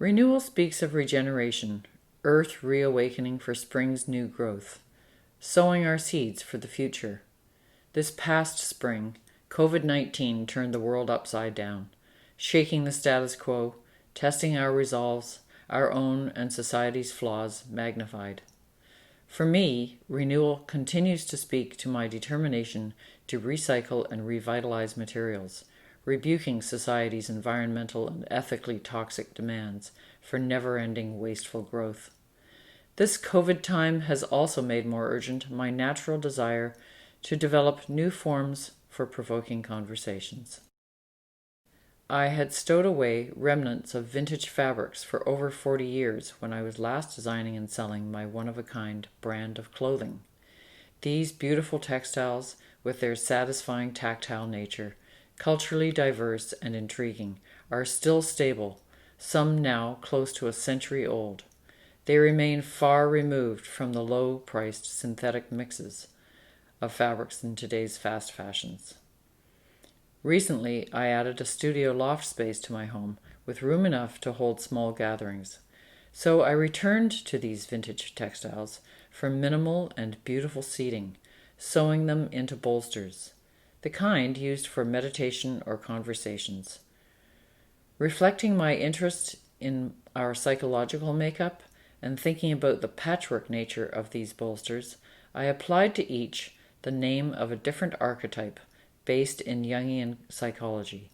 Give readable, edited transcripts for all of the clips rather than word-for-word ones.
Renewal speaks of regeneration, earth reawakening for spring's new growth, sowing our seeds for the future. This past spring, COVID-19 turned the world upside down, shaking the status quo, testing our resolves, our own and society's flaws magnified. For me, renewal continues to speak to my determination to recycle and revitalize materials, rebuking society's environmental and ethically toxic demands for never-ending wasteful growth. This COVID time has also made more urgent my natural desire to develop new forms for provoking conversations. I had stowed away remnants of vintage fabrics for over 40 years when I was last designing and selling my one-of-a-kind brand of clothing. These beautiful textiles, with their satisfying tactile nature, culturally diverse and intriguing, are still stable, some now close to a century old. They remain far removed from the low-priced synthetic mixes of fabrics in today's fast fashions. Recently, I added a studio loft space to my home with room enough to hold small gatherings. So I returned to these vintage textiles for minimal and beautiful seating, sewing them into bolsters, the kind used for meditation or conversations. Reflecting my interest in our psychological makeup and thinking about the patchwork nature of these bolsters, I applied to each the name of a different archetype based in Jungian psychology.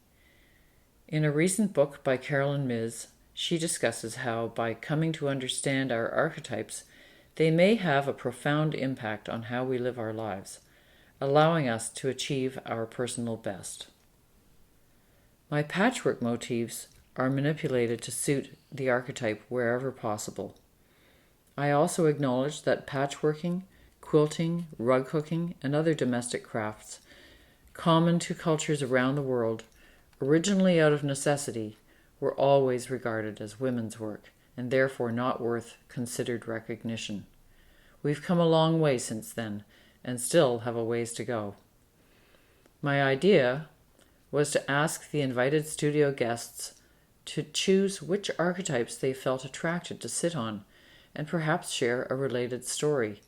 In a recent book by Carolyn Myss, she discusses how, by coming to understand our archetypes, they may have a profound impact on how we live our lives, allowing us to achieve our personal best. My patchwork motifs are manipulated to suit the archetype wherever possible. I also acknowledge that patchworking, quilting, rug hooking, and other domestic crafts common to cultures around the world, originally out of necessity, were always regarded as women's work and therefore not worth considered recognition. We've come a long way since then and still have a ways to go. My idea was to ask the invited studio guests to choose which archetypes they felt attracted to sit on and perhaps share a related story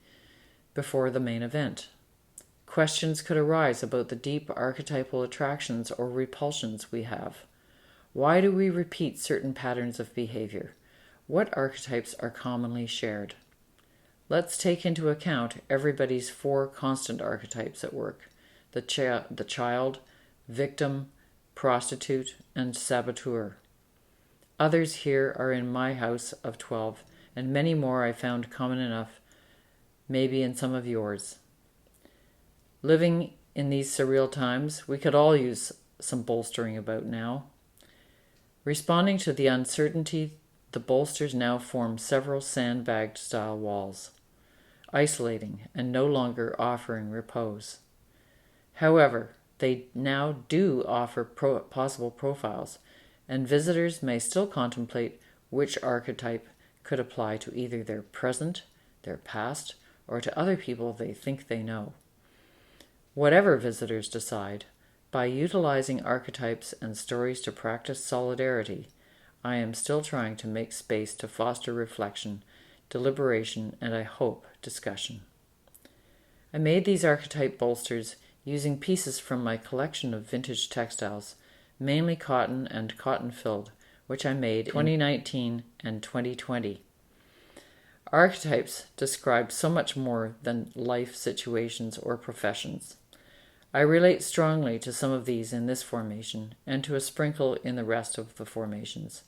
before the main event. Questions could arise about the deep archetypal attractions or repulsions we have. Why do we repeat certain patterns of behavior? What archetypes are commonly shared? Let's take into account everybody's 4 constant archetypes at work: the child, victim, prostitute, and saboteur. Others here are in my house of 12, and many more I found common enough, maybe in some of yours. Living in these surreal times, we could all use some bolstering about now. Responding to the uncertainty, the bolsters now form several sandbagged style walls, isolating and no longer offering repose. However, they now do offer possible profiles, and visitors may still contemplate which archetype could apply to either their present, their past, or to other people they think they know. Whatever visitors decide, by utilizing archetypes and stories to practice solidarity, I am still trying to make space to foster reflection, deliberation, and I hope discussion. I made these archetype bolsters using pieces from my collection of vintage textiles, mainly cotton and cotton-filled, which I made in 2019 and 2020. Archetypes describe so much more than life situations or professions. I relate strongly to some of these in this formation and to a sprinkle in the rest of the formations.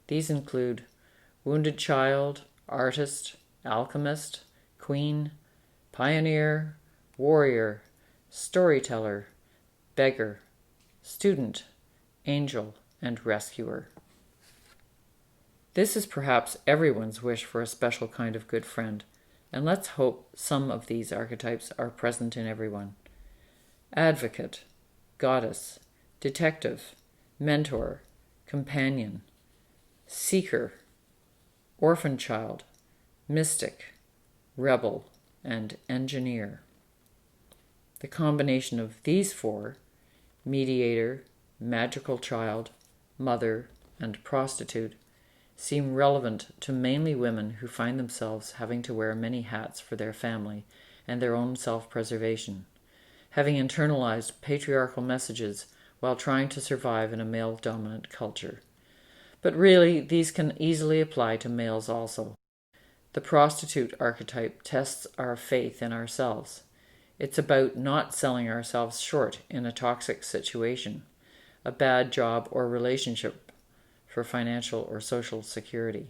These include wounded child, artist, alchemist, queen, pioneer, warrior, storyteller, beggar, student, angel, and rescuer. This is perhaps everyone's wish for a special kind of good friend, and let's hope some of these archetypes are present in everyone. Advocate, goddess, detective, mentor, companion, seeker, orphan child, mystic, rebel, and engineer. The combination of these 4, mediator, magical child, mother, and prostitute, seem relevant to mainly women who find themselves having to wear many hats for their family and their own self-preservation, having internalized patriarchal messages while trying to survive in a male-dominant culture. But really, these can easily apply to males also. The prostitute archetype tests our faith in ourselves. It's about not selling ourselves short in a toxic situation, a bad job or relationship for financial or social security.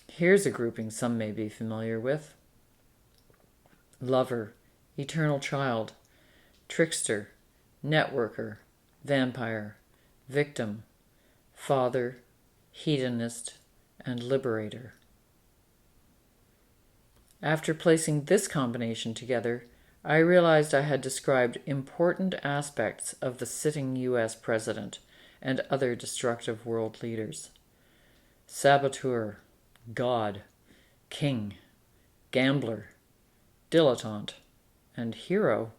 Here's a grouping some may be familiar with: lover, eternal child, trickster, networker, vampire, victim, father, hedonist, and liberator. After placing this combination together, I realized I had described important aspects of the sitting U.S. president and other destructive world leaders. Saboteur, God, king, gambler, dilettante, and hero.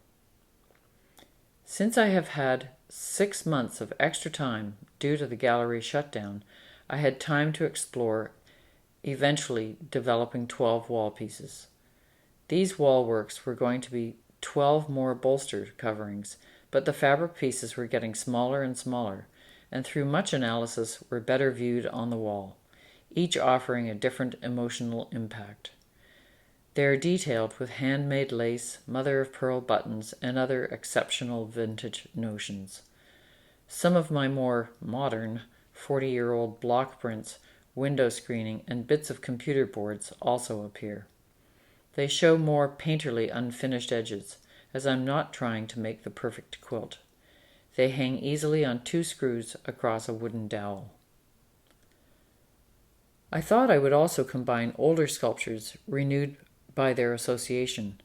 Since I have had 6 months of extra time due to the gallery shutdown, I had time to explore, eventually developing 12 wall pieces. These wall works were going to be 12 more bolster coverings, but the fabric pieces were getting smaller and smaller, and through much analysis were better viewed on the wall, each offering a different emotional impact. They are detailed with handmade lace, mother-of-pearl buttons, and other exceptional vintage notions. Some of my more modern 40-year-old block prints, window screening, and bits of computer boards also appear. They show more painterly unfinished edges, as I'm not trying to make the perfect quilt. They hang easily on 2 screws across a wooden dowel. I thought I would also combine older sculptures renewed by their association,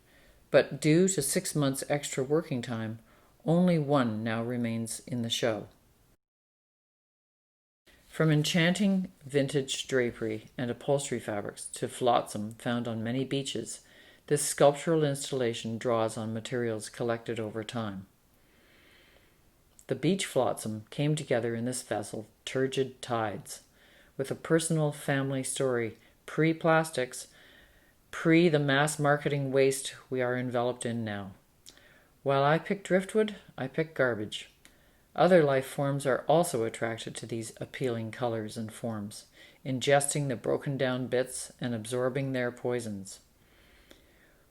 but due to 6 months extra working time, only one now remains in the show. From enchanting vintage drapery and upholstery fabrics to flotsam found on many beaches, this sculptural installation draws on materials collected over time. The beach flotsam came together in this vessel, turgid tides, with a personal family story, pre-plastics, pre the mass marketing waste we are enveloped in now. While I pick driftwood, I pick garbage. Other life forms are also attracted to these appealing colors and forms, ingesting the broken down bits and absorbing their poisons.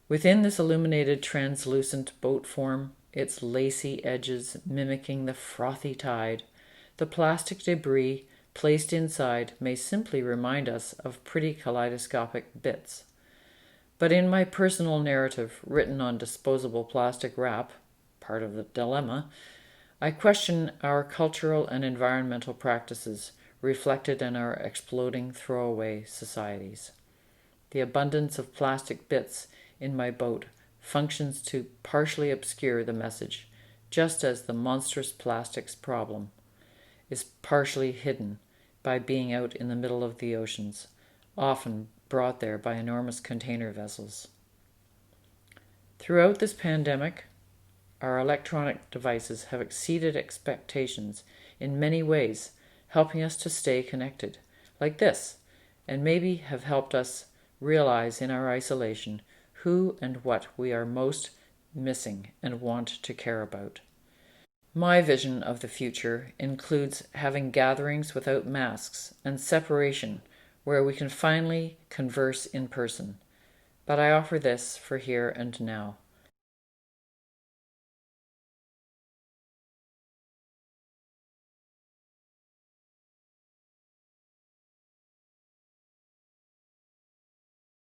Within this illuminated translucent boat form, its lacy edges mimicking the frothy tide, the plastic debris placed inside may simply remind us of pretty kaleidoscopic bits. But in my personal narrative written on disposable plastic wrap, part of the dilemma, I question our cultural and environmental practices reflected in our exploding throwaway societies. The abundance of plastic bits in my boat functions to partially obscure the message, just as the monstrous plastics problem is partially hidden by being out in the middle of the oceans, often brought there by enormous container vessels. Throughout this pandemic, our electronic devices have exceeded expectations in many ways, helping us to stay connected, like this, and maybe have helped us realize in our isolation who and what we are most missing and want to care about. My vision of the future includes having gatherings without masks and separation where we can finally converse in person, but I offer this for here and now.